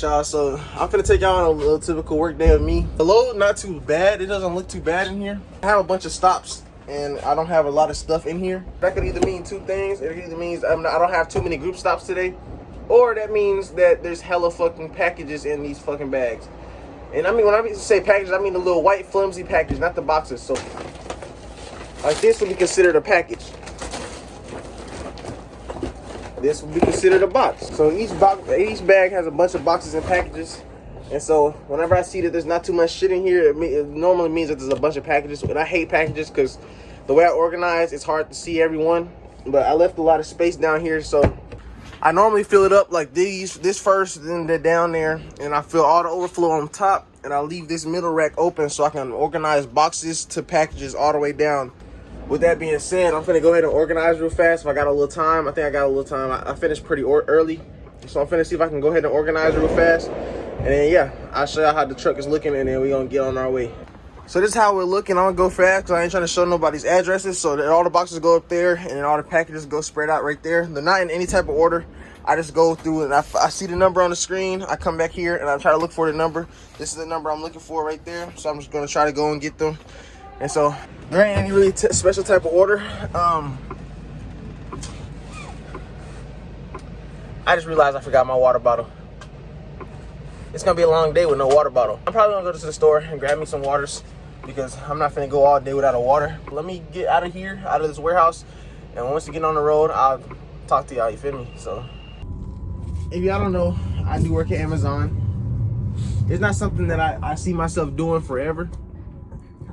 y'all, so I'm finna take y'all on a little typical work day of me. The load not too bad. It doesn't look too bad in here. I have a bunch of stops and I don't have a lot of stuff in here. That could either mean two things. It either means I don't have too many group stops today, or that means that there's hella fucking packages in these fucking bags. And I mean, when I say packages, I mean the little white flimsy package, not the boxes. So like this would be considered a package. This would be considered a box. So each bag has a bunch of boxes and packages. And so whenever I see that there's not too much shit in here, it normally means that there's a bunch of packages. And I hate packages because the way I organize, it's hard to see everyone. But I left a lot of space down here, so I normally fill it up like this first, then they're down there, and I fill all the overflow on top, and I leave this middle rack open so I can organize boxes to packages all the way down. With that being said, I'm finna go ahead and organize real fast if I got a little time. I think I got a little time. I finished pretty early, so I'm finna see if I can go ahead and organize real fast. And then, yeah, I'll show you how the truck is looking, and then we're gonna get on our way. So this is how we're looking. I'm gonna go fast because I ain't trying to show nobody's addresses. So that all the boxes go up there, and then all the packages go spread out right there. They're not in any type of order. I just go through and I see the number on the screen. I come back here and I try to look for the number. This is the number I'm looking for right there. So I'm just gonna try to go and get them. And so there ain't any really special type of order. I just realized I forgot my water bottle. It's gonna be a long day with no water bottle. I'm probably gonna go to the store and grab me some waters because I'm not finna go all day without a water. Let me get out of here, out of this warehouse. And once we get on the road, I'll talk to y'all, you feel me? So if y'all don't know, I do work at Amazon. It's not something that I see myself doing forever,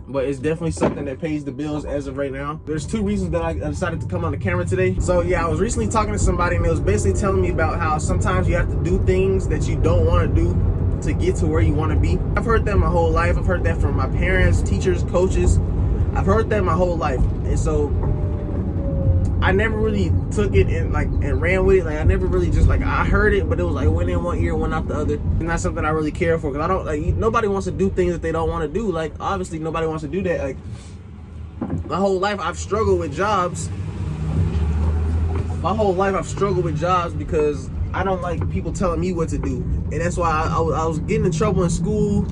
but it's definitely something that pays the bills as of right now. There's two reasons that I decided to come on the camera today. So yeah, I was recently talking to somebody and they was basically telling me about how sometimes you have to do things that you don't want to do to get to where you want to be. I've heard that my whole life. I've heard that from my parents, teachers, coaches. I've heard that my whole life. And so I never really took it and ran with it. Like I never really just I heard it, but it was like went in one ear, went out the other. It's not something I really care for because I don't nobody wants to do things that they don't want to do. Like obviously nobody wants to do that. Like my whole life I've struggled with jobs. Because I don't like people telling me what to do. And that's why I was getting in trouble in school.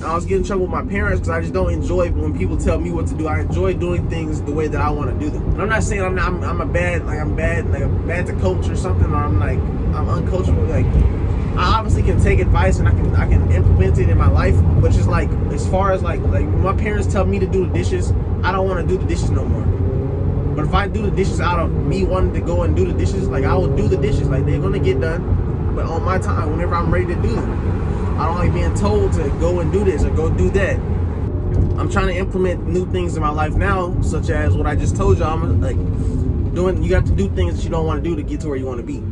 I was getting in trouble with my parents because I just don't enjoy when people tell me what to do. I enjoy doing things the way that I want to do them. And I'm not saying I'm bad to coach or something, or I'm uncoachable. Like I obviously can take advice and I can implement it in my life, but just like as far as like when my parents tell me to do the dishes, I don't want to do the dishes no more. But if I do the dishes out of me wanting to go and do the dishes, like I will do the dishes. Like they're gonna get done, but on my time, whenever I'm ready to do them. I don't like being told to go and do this or go do that. I'm trying to implement new things in my life now, such as what I just told you. I'm like you have to do things that you don't want to do to get to where you want to be.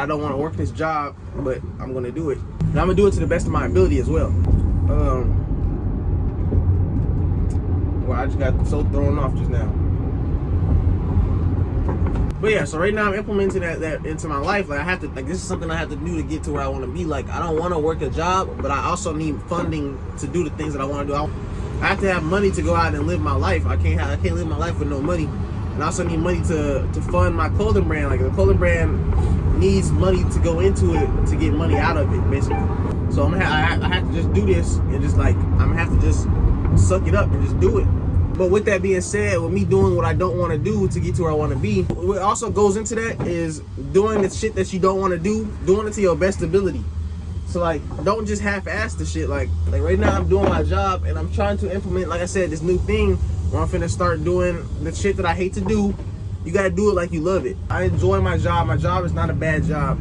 I don't want to work this job, but I'm gonna do it. And I'm gonna do it to the best of my ability as well. Well, I just got so thrown off just now. But yeah, so right now I'm implementing that into my life. Like I have to, this is something I have to do to get to where I want to be. Like I don't want to work a job, but I also need funding to do the things that I want to do. I have to have money to go out and live my life. I can't live my life with no money. And I also need money to fund my clothing brand. Like the clothing brand needs money to go into it to get money out of it, basically. So I have to just do this and just I'm gonna have to just suck it up and just do it. But with that being said, with me doing what I don't want to do to get to where I want to be, what also goes into that is doing the shit that you don't want to do, doing it to your best ability. So don't just half-ass the shit. Like right now I'm doing my job and I'm trying to implement, like I said, this new thing where I'm finna start doing the shit that I hate to do. You gotta do it like you love it. I enjoy my job. My job is not a bad job.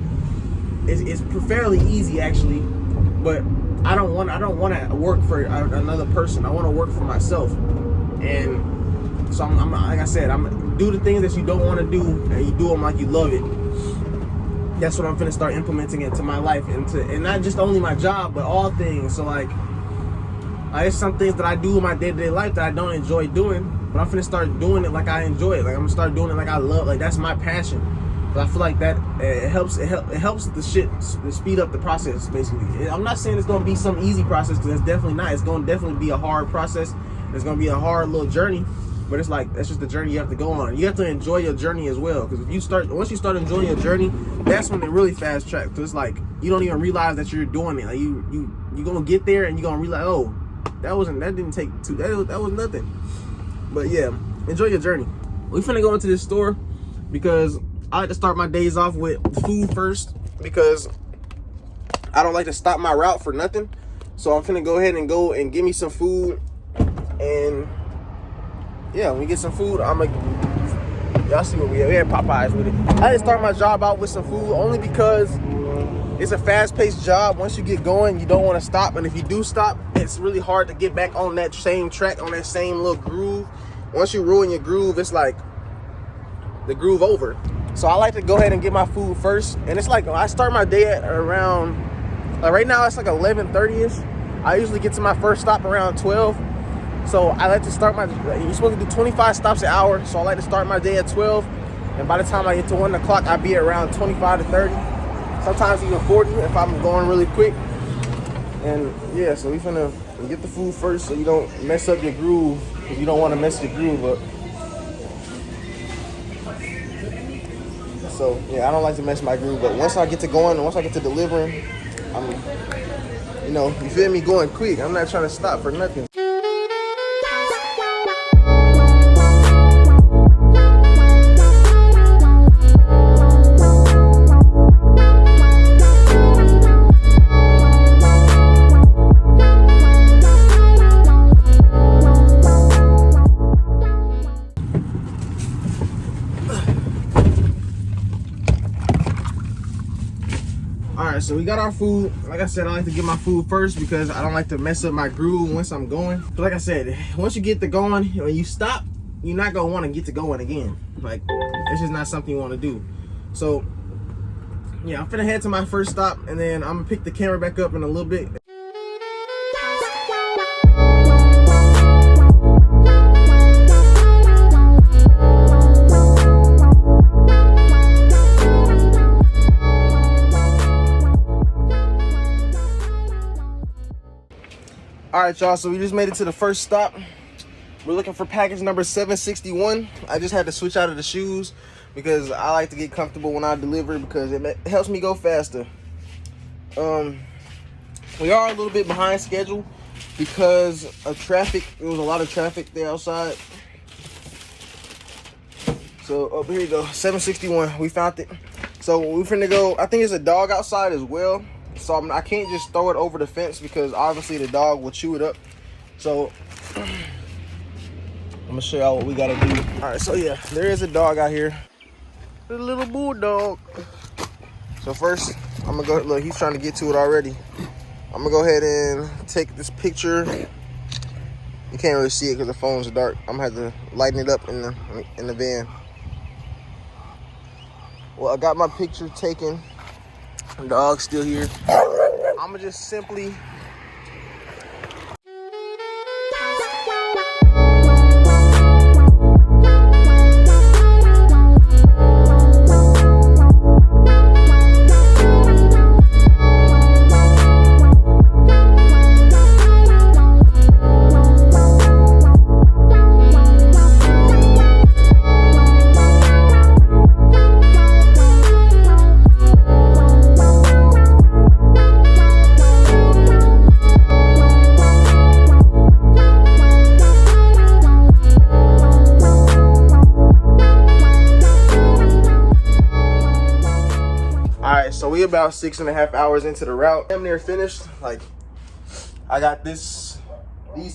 It's fairly easy actually, but I don't want to work for another person. I want to work for myself. And so I'm like I said, I'm do the things that you don't want to do and you do them like you love it. That's what I'm finna start implementing into my life, and not just only my job, but all things. So there's some things that I do in my day-to-day life that I don't enjoy doing, but I'm finna start doing it like I enjoy it. Like I'm gonna start doing it like I love. Like that's my passion. But I feel like that it helps the shit to speed up the process. Basically, I'm not saying it's gonna be some easy process because it's definitely not. It's gonna definitely be a hard process. It's gonna be a hard little journey, But it's like, that's just the journey you have to go on. You have to enjoy your journey as well. Because once you start enjoying your journey, that's when it really fast track. So it's like, you don't even realize that you're doing it. Like you gonna get there and you're gonna realize, oh, that didn't take that was nothing. But yeah, enjoy your journey. We finna go into this store because I like to start my days off with food first, because I don't like to stop my route for nothing. So I'm finna go ahead and go and get me some food. And yeah, when we get some food, y'all see what we had Popeyes with it. I didn't start my job out with some food only because it's a fast-paced job. Once you get going, you don't want to stop. And if you do stop, it's really hard to get back on that same track, on that same little groove. Once you ruin your groove, it's like the groove over. So I like to go ahead and get my food first. And it's like, I start my day at around, like right now it's like 11:30ish. I usually get to my first stop around 12. So I like to start you're supposed to do 25 stops an hour. So I like to start my day at 12. And by the time I get to 1 o'clock, I'll be around 25 to 30. Sometimes even 40 if I'm going really quick. And yeah, so we finna get the food first so you don't mess up your groove, because you don't want to mess your groove up. So yeah, I don't like to mess my groove, but once I get to going, once I get to delivering, you feel me, going quick. I'm not trying to stop for nothing. Alright, so we got our food. Like I said, I like to get my food first because I don't like to mess up my groove once I'm going. But like I said, once you get to going, when you stop, you're not gonna want to get to going again. Like, it's just not something you want to do. So yeah, I'm finna head to my first stop, and then I'm gonna pick the camera back up in a little bit. All right, y'all, so we just made it to the first stop. We're looking for package number 761. I just had to switch out of the shoes because I like to get comfortable when I deliver because it helps me go faster. We are a little bit behind schedule because of traffic. There was a lot of traffic there outside. So here you go, 761, we found it. So we're finna go, I think there's a dog outside as well. So I can't just throw it over the fence because obviously the dog will chew it up. So I'm gonna show y'all what we gotta do. All right, so yeah, there is a dog out here. A little bulldog. So first, I'm gonna go, look, he's trying to get to it already. I'm gonna go ahead and take this picture. You can't really see it because the phone's dark. I'm gonna have to lighten it up in the van. Well, I got my picture taken. The dog's still here. I'm gonna just simply so we about 6.5 hours into the route. I'm near finished. Like, I got these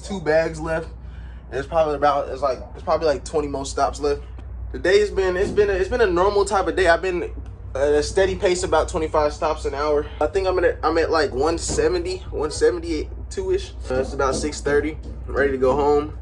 2 bags left. It's probably like 20 more stops left. The day it's been a normal type of day. I've been at a steady pace, about 25 stops an hour. I think I'm at like 172-ish. It's about 6:30. I'm ready to go home.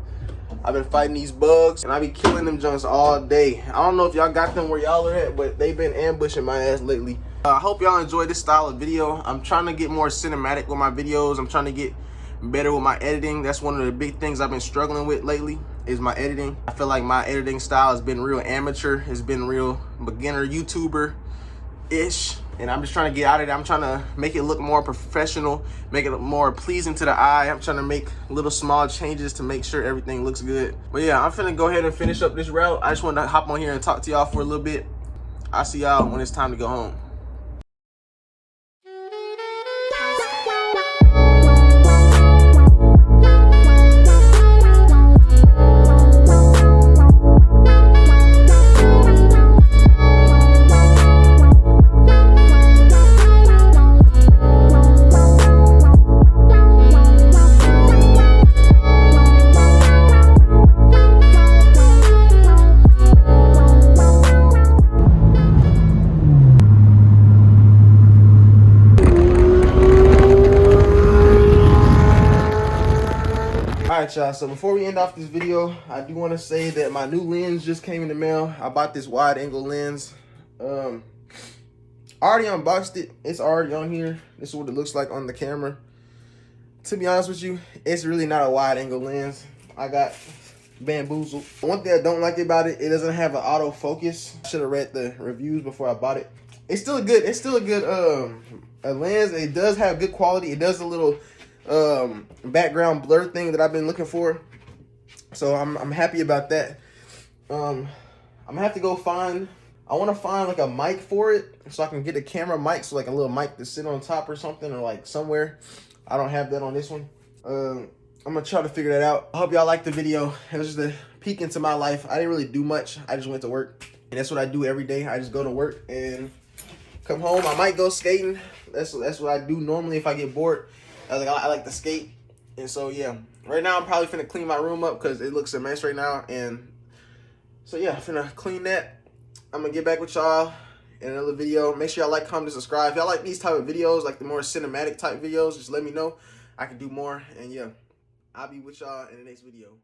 I've been fighting these bugs and I be killing them junks all day. I don't know if y'all got them where y'all are at, but they've been ambushing my ass lately. I hope y'all enjoy this style of video. I'm trying to get more cinematic with my videos. I'm trying to get better with my editing. That's one of the big things I've been struggling with lately, is my editing. I feel like my editing style has been real amateur. It's been real beginner YouTuber-ish. And I'm just trying to get out of there. I'm trying to make it look more professional, make it look more pleasing to the eye. I'm trying to make little small changes to make sure everything looks good. But yeah, I'm finna go ahead and finish up this route. I just wanted to hop on here and talk to y'all for a little bit. I'll see y'all when it's time to go home. Alright y'all, so before we end off this video, I do want to say that my new lens just came in the mail. I bought this wide angle lens. I already unboxed it. It's already on here. This is what it looks like on the camera. To be honest with you, it's really not a wide angle lens. I got bamboozled. One thing I don't like about it, it doesn't have an autofocus. I should have read the reviews before I bought it. It's still a good a lens. It does have good quality. It does a little background blur thing that I've been looking for, so I'm happy about that. I'm gonna have to go find, I want to find like a mic for it so I can get a camera mic, so like a little mic to sit on top or something, or like somewhere. I don't have that on this one. I'm gonna try to figure that out. I hope y'all liked the video. It was just a peek into my life. I didn't really do much. I just went to work, and that's what I do every day. I just go to work and come home. I might go skating. That's what I do normally if I get bored. I like to skate. And so yeah, right now I'm probably finna clean my room up because it looks a mess right now. And so yeah, I'm finna clean that. I'm gonna get back with y'all in another video. Make sure y'all like, comment, and subscribe. If y'all like these type of videos, like the more cinematic type videos, just let me know. I can do more. And yeah, I'll be with y'all in the next video.